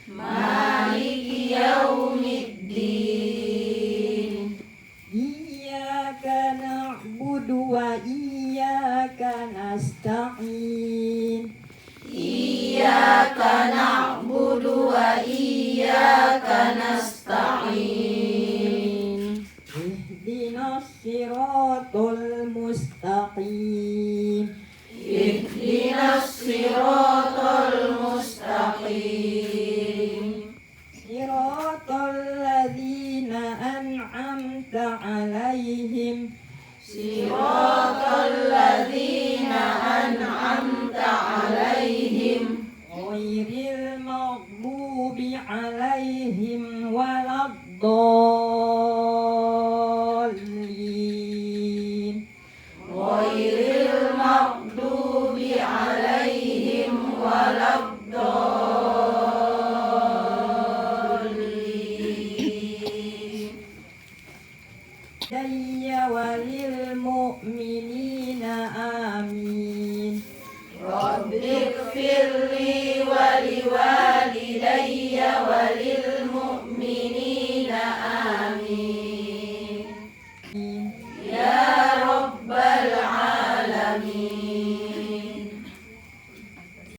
مالك يوم الدين إياك نعبد وإياك نستعين إياك نعبد وإياك نستعين اهدنا الصراط المستقيم اهدنا الصراط المستقيم صراط الذين أنعمت عليهم صراط الذين أنعمت عليهم غير المغضوب عليهم ولا الضالين غير المغضوب عليهم ولا الضالين لي وللمؤمنين آمين رب اغفر لي ولوالدي